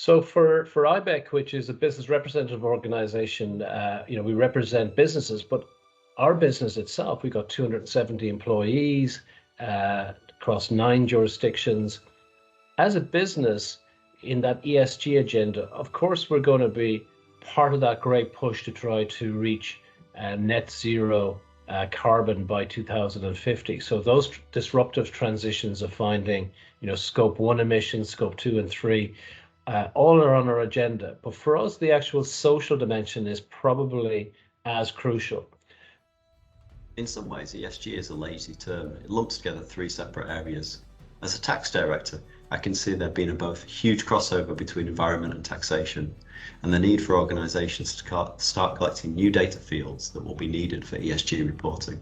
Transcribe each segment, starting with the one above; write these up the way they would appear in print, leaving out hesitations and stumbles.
So for IBEC, which is a business representative organization, we represent businesses, but our business itself, we got 270 employees across 9 jurisdictions. As a business in that ESG agenda, of course, we're going to be part of that great push to try to reach net zero carbon by 2050. So those disruptive transitions of finding, scope 1 emissions, scope 2 and 3, all are on our agenda. But for us, the actual social dimension is probably as crucial. In some ways, ESG is a lazy term. It lumps together 3 separate areas. As a tax director, I can see there being both a huge crossover between environment and taxation, and the need for organisations to start collecting new data fields that will be needed for ESG reporting.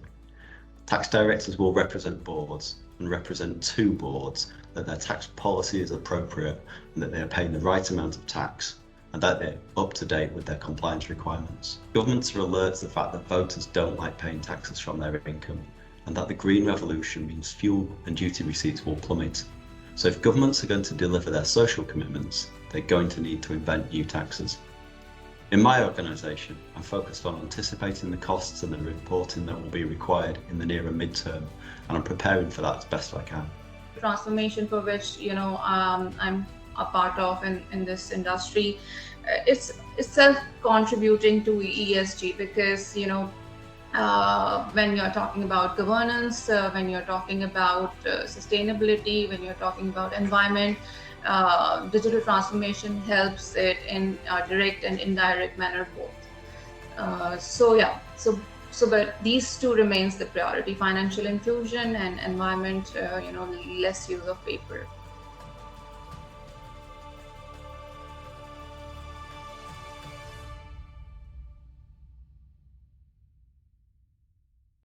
Tax directors will represent boards and represent 2 boards that their tax policy is appropriate and that they are paying the right amount of tax and that they're up to date with their compliance requirements. Governments are alert to the fact that voters don't like paying taxes from their income and that the green revolution means fuel and duty receipts will plummet. So if governments are going to deliver their social commitments, they're going to need to invent new taxes. In my organisation, I'm focused on anticipating the costs and the reporting that will be required in the near and mid-term, and I'm preparing for that as best I can. Transformation for which I'm a part of in this industry, it's self-contributing to ESG because when you're talking about governance, when you're talking about sustainability, when you're talking about environment, digital transformation helps it in a direct and indirect manner both. But these 2 remains the priority: financial inclusion and environment, less use of paper.